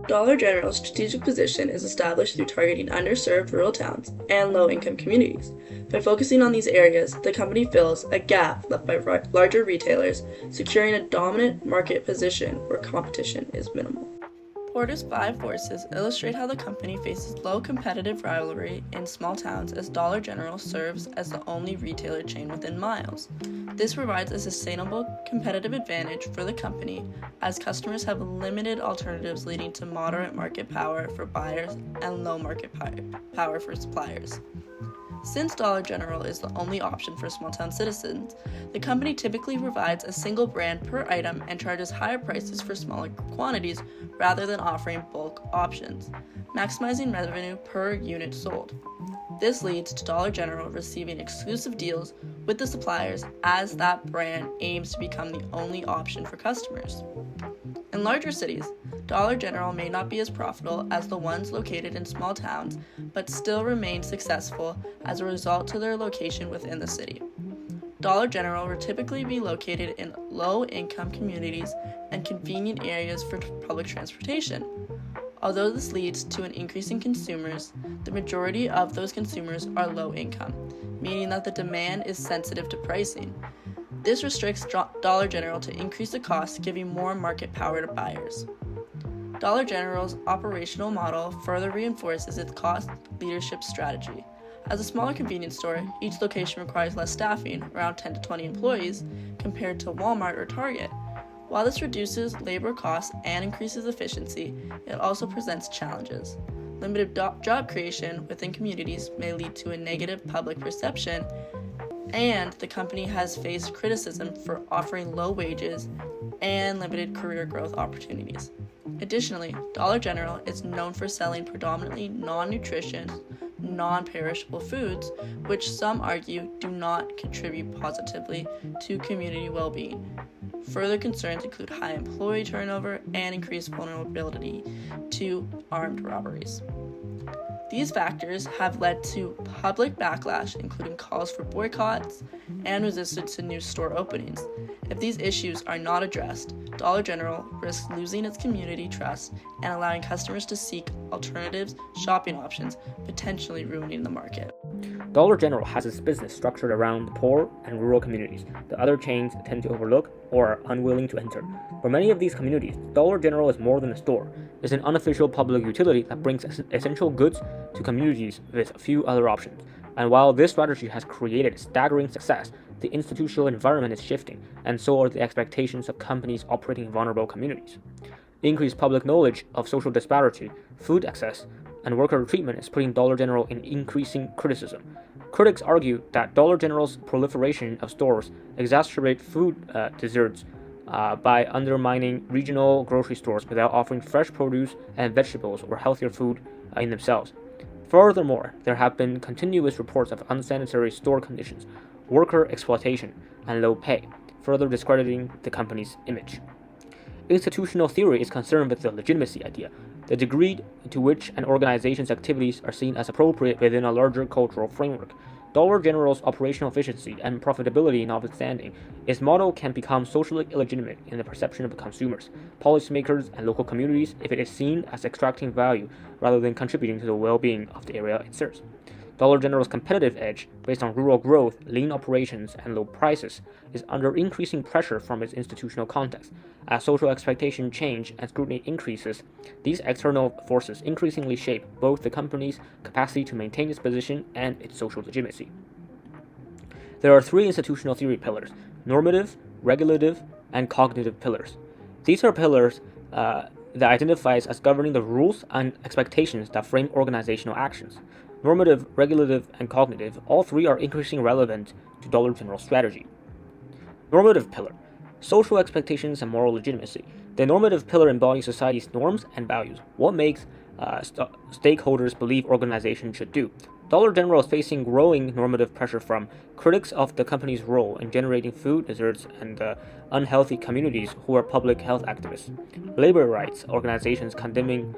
Dollar General's strategic position is established through targeting underserved rural towns and low-income communities. By focusing on these areas, the company fills a gap left by larger retailers, securing a dominant market position where competition is minimal. Porter's 5 forces illustrate how the company faces low competitive rivalry in small towns as Dollar General serves as the only retailer chain within miles. This provides a sustainable competitive advantage for the company as customers have limited alternatives, leading to moderate market power for buyers and low market power for suppliers. Since Dollar General is the only option for small-town citizens, the company typically provides a single brand per item and charges higher prices for smaller quantities rather than offering bulk options, maximizing revenue per unit sold. This leads to Dollar General receiving exclusive deals with the suppliers as that brand aims to become the only option for customers. In larger cities, Dollar General may not be as profitable as the ones located in small towns, but still remain successful as a result to their location within the city. Dollar General will typically be located in low-income communities and convenient areas for public transportation. Although this leads to an increase in consumers, the majority of those consumers are low income, meaning that the demand is sensitive to pricing. This restricts Dollar General to increase the cost, giving more market power to buyers. Dollar General's operational model further reinforces its cost leadership strategy. As a smaller convenience store, each location requires less staffing, around 10 to 20 employees, compared to Walmart or Target. While this reduces labor costs and increases efficiency, it also presents challenges. Limited job creation within communities may lead to a negative public perception, and the company has faced criticism for offering low wages and limited career growth opportunities. Additionally, Dollar General is known for selling predominantly non-nutritious, non-perishable foods, which some argue do not contribute positively to community well-being. Further concerns include high employee turnover and increased vulnerability to armed robberies. These factors have led to public backlash, including calls for boycotts and resistance to new store openings. If these issues are not addressed, Dollar General risks losing its community trust and allowing customers to seek alternatives shopping options, potentially ruining the market. Dollar General has its business structured around the poor and rural communities that other chains tend to overlook or are unwilling to enter. For many of these communities, Dollar General is more than a store. It's an unofficial public utility that brings essential goods to communities with few other options. And while this strategy has created staggering success, the institutional environment is shifting, and so are the expectations of companies operating in vulnerable communities. Increased public knowledge of social disparity, food access, and worker treatment is putting Dollar General in increasing criticism. Critics argue that Dollar General's proliferation of stores exacerbate food deserts by undermining regional grocery stores without offering fresh produce and vegetables or healthier food in themselves. Furthermore, there have been continuous reports of unsanitary store conditions, worker exploitation, and low pay, further discrediting the company's image. Institutional theory is concerned with the legitimacy idea, the degree to which an organization's activities are seen as appropriate within a larger cultural framework. Dollar General's operational efficiency and profitability notwithstanding, its model can become socially illegitimate in the perception of consumers, policymakers, and local communities if it is seen as extracting value rather than contributing to the well-being of the area it serves. Dollar General's competitive edge, based on rural growth, lean operations, and low prices, is under increasing pressure from its institutional context. As social expectations change and scrutiny increases, these external forces increasingly shape both the company's capacity to maintain its position and its social legitimacy. There are 3 institutional theory pillars: normative, regulative, and cognitive pillars. These are pillars that identifies as governing the rules and expectations that frame organizational actions. Normative, regulative, and cognitive, all 3 are increasingly relevant to Dollar General's strategy. Normative pillar: social expectations and moral legitimacy. The normative pillar embodies society's norms and values, what makes stakeholders believe organizations should do. Dollar General is facing growing normative pressure from critics of the company's role in generating food deserts and unhealthy communities who are public health activists. Labor rights organizations condemning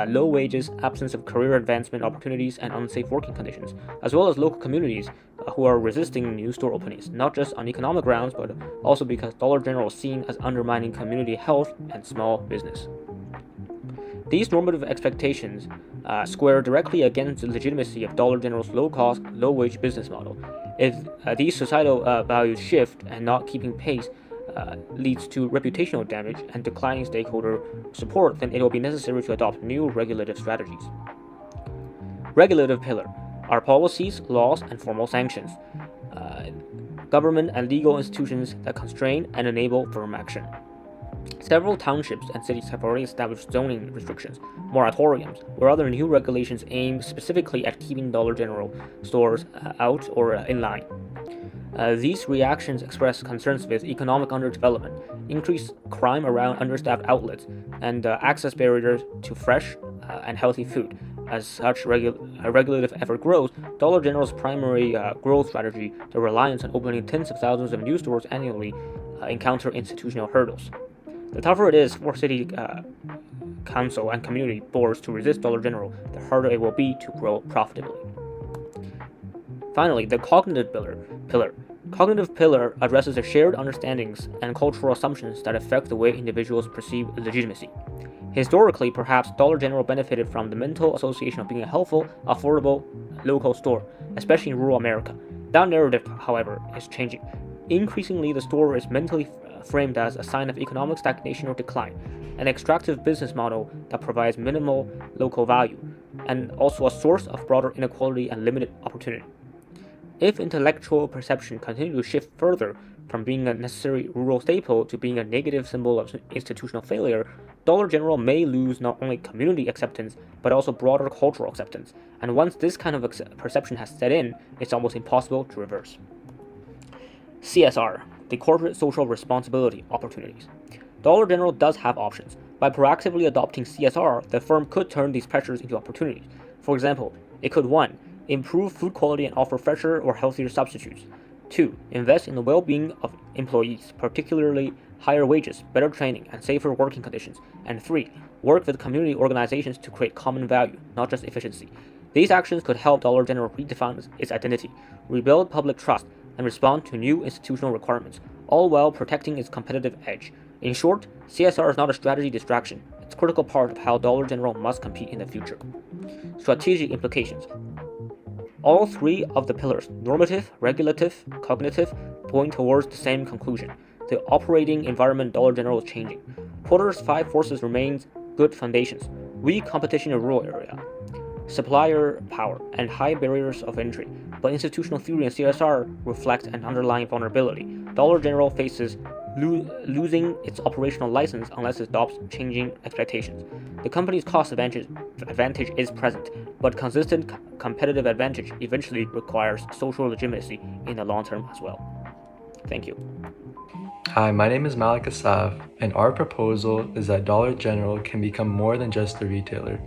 low wages, absence of career advancement opportunities, and unsafe working conditions, as well as local communities who are resisting new store openings, not just on economic grounds, but also because Dollar General is seen as undermining community health and small business. These normative expectations square directly against the legitimacy of Dollar General's low-cost, low-wage business model. If these societal values shift and not keeping pace leads to reputational damage and declining stakeholder support, then it will be necessary to adopt new regulative strategies. Regulative pillar are policies, laws, and formal sanctions, government and legal institutions that constrain and enable firm action. Several townships and cities have already established zoning restrictions, moratoriums, or other new regulations aimed specifically at keeping Dollar General stores out or in line. These reactions express concerns with economic underdevelopment, increased crime around understaffed outlets, and access barriers to fresh and healthy food. As such regulative effort grows, Dollar General's primary growth strategy, the reliance on opening tens of thousands of new stores annually, encounter institutional hurdles. The tougher it is for city council and community boards to resist Dollar General, the harder it will be to grow profitably. Finally, the cognitive pillar. Cognitive pillar addresses the shared understandings and cultural assumptions that affect the way individuals perceive legitimacy. Historically, perhaps Dollar General benefited from the mental association of being a helpful, affordable, local store, especially in rural America. That narrative, however, is changing. Increasingly, the store is mentally framed as a sign of economic stagnation or decline, an extractive business model that provides minimal local value, and also a source of broader inequality and limited opportunity. If intellectual perception continues to shift further from being a necessary rural staple to being a negative symbol of institutional failure, Dollar General may lose not only community acceptance, but also broader cultural acceptance, and once this kind of perception has set in, it's almost impossible to reverse. CSR, the corporate social responsibility opportunities. Dollar General does have options. By proactively adopting CSR, the firm could turn these pressures into opportunities. For example, it could 1. Improve food quality and offer fresher or healthier substitutes. 2. Invest in the well-being of employees, particularly higher wages, better training, and safer working conditions. And 3. Work with community organizations to create common value, not just efficiency. These actions could help Dollar General redefine its identity, rebuild public trust, and respond to new institutional requirements, all while protecting its competitive edge. In short, CSR is not a strategy distraction. It's a critical part of how Dollar General must compete in the future. Strategic implications. All three of the pillars, normative, regulative, cognitive, point towards the same conclusion. The operating environment Dollar General is changing. Porter's 5 forces remains good foundations. Weak competition in rural area, supplier power, and high barriers of entry. But institutional theory and CSR reflect an underlying vulnerability. Dollar General faces losing its operational license unless it adopts changing expectations. The company's cost advantage is present, but consistent competitive advantage eventually requires social legitimacy in the long term as well. Thank you. Hi, my name is Malik Asaf, and our proposal is that Dollar General can become more than just a retailer.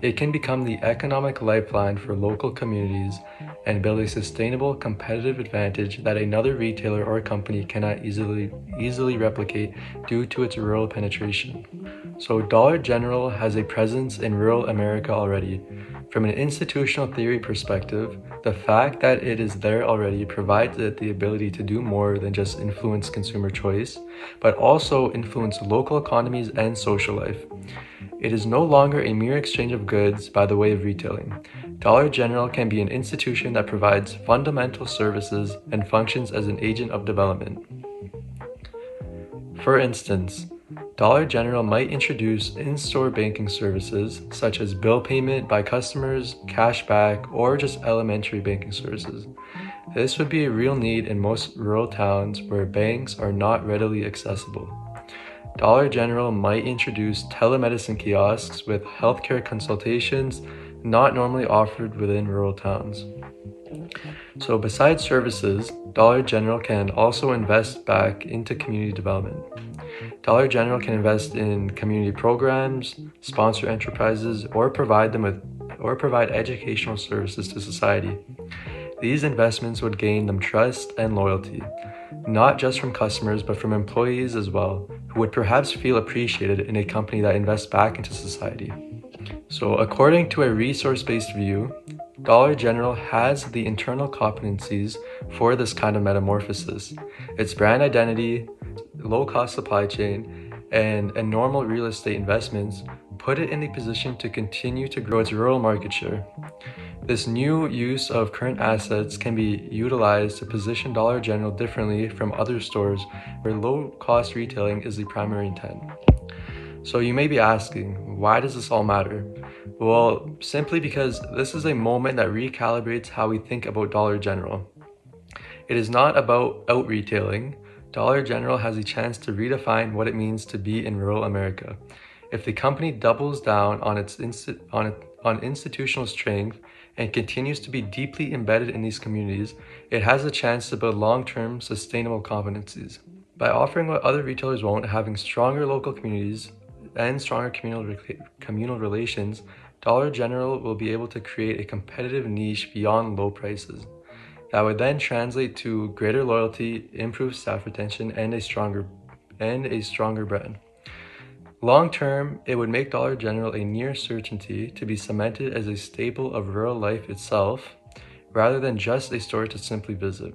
It can become the economic lifeline for local communities and build a sustainable competitive advantage that another retailer or company cannot easily replicate due to its rural penetration. So Dollar General has a presence in rural America already. From an institutional theory perspective, the fact that it is there already provides it the ability to do more than just influence consumer choice, but also influence local economies and social life. It is no longer a mere exchange of goods by the way of retailing. Dollar General can be an institution that provides fundamental services and functions as an agent of development. For instance, Dollar General might introduce in-store banking services such as bill payment by customers, cashback, or just elementary banking services. This would be a real need in most rural towns where banks are not readily accessible. Dollar General might introduce telemedicine kiosks with healthcare consultations not normally offered within rural towns. So besides services, Dollar General can also invest back into community development. Dollar General can invest in community programs, sponsor enterprises, or provide educational services to society. These investments would gain them trust and loyalty, not just from customers, but from employees as well, who would perhaps feel appreciated in a company that invests back into society. So according to a resource-based view, Dollar General has the internal competencies for this kind of metamorphosis. Its brand identity, low-cost supply chain, and normal real estate investments put it in a position to continue to grow its rural market share. This new use of current assets can be utilized to position Dollar General differently from other stores where low-cost retailing is the primary intent. So you may be asking, why does this all matter? Well, simply because this is a moment that recalibrates how we think about Dollar General. It is not about out-retailing. Dollar General has a chance to redefine what it means to be in rural America. If the company doubles down on its institutional strength and continues to be deeply embedded in these communities, it has a chance to build long-term, sustainable competencies. By offering what other retailers won't, having stronger local communities and stronger communal relations, Dollar General will be able to create a competitive niche beyond low prices. That would then translate to greater loyalty, improved staff retention, and a stronger brand. Long term, it would make Dollar General a near certainty to be cemented as a staple of rural life itself, rather than just a store to simply visit.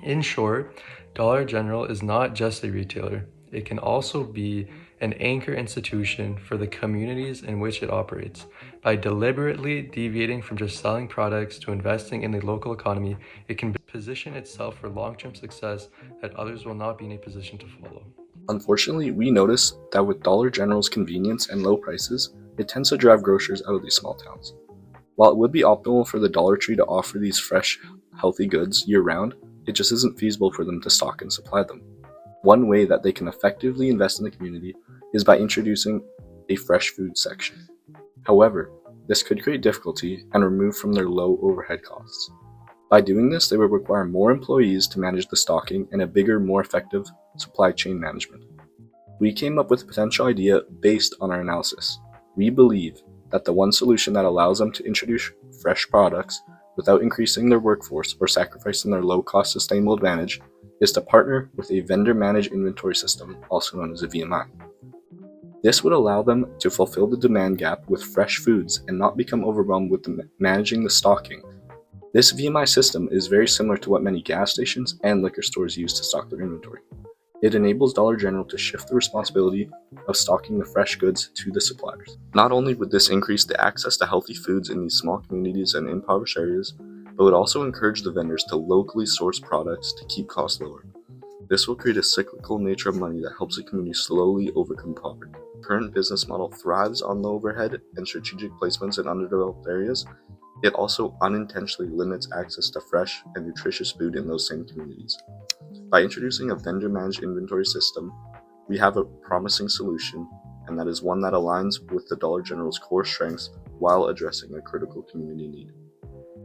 In short, Dollar General is not just a retailer. It can also be an anchor institution for the communities in which it operates. By deliberately deviating from just selling products to investing in the local economy, it can position itself for long-term success that others will not be in a position to follow. Unfortunately, we notice that with Dollar General's convenience and low prices, it tends to drive grocers out of these small towns. While it would be optimal for the Dollar Tree to offer these fresh, healthy goods year-round, it just isn't feasible for them to stock and supply them. One way that they can effectively invest in the community is by introducing a fresh food section. However, this could create difficulty and remove from their low overhead costs. By doing this, they would require more employees to manage the stocking and a bigger, more effective supply chain management. We came up with a potential idea based on our analysis. We believe that the one solution that allows them to introduce fresh products without increasing their workforce or sacrificing their low-cost sustainable advantage is to partner with a vendor-managed inventory system, also known as a VMI. This would allow them to fulfill the demand gap with fresh foods and not become overwhelmed with managing the stocking. This VMI system is very similar to what many gas stations and liquor stores use to stock their inventory. It enables Dollar General to shift the responsibility of stocking the fresh goods to the suppliers. Not only would this increase the access to healthy foods in these small communities and impoverished areas, but would also encourage the vendors to locally source products to keep costs lower. This will create a cyclical nature of money that helps the community slowly overcome poverty. The current business model thrives on low overhead and strategic placements in underdeveloped areas. It also unintentionally limits access to fresh and nutritious food in those same communities. By introducing a vendor-managed inventory system, we have a promising solution, and that is one that aligns with the Dollar General's core strengths while addressing a critical community need.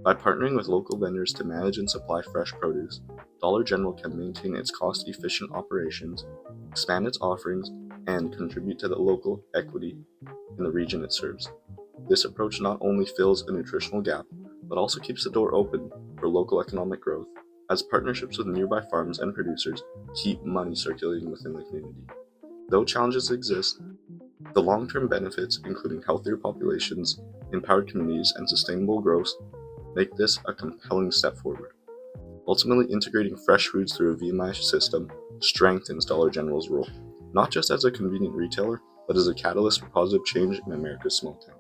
By partnering with local vendors to manage and supply fresh produce, Dollar General can maintain its cost-efficient operations, expand its offerings, and contribute to the local equity in the region it serves. This approach not only fills a nutritional gap, but also keeps the door open for local economic growth, as partnerships with nearby farms and producers keep money circulating within the community. Though challenges exist, the long-term benefits, including healthier populations, empowered communities, and sustainable growth, make this a compelling step forward. Ultimately, integrating fresh foods through a VMI system strengthens Dollar General's role, not just as a convenient retailer, but as a catalyst for positive change in America's small towns.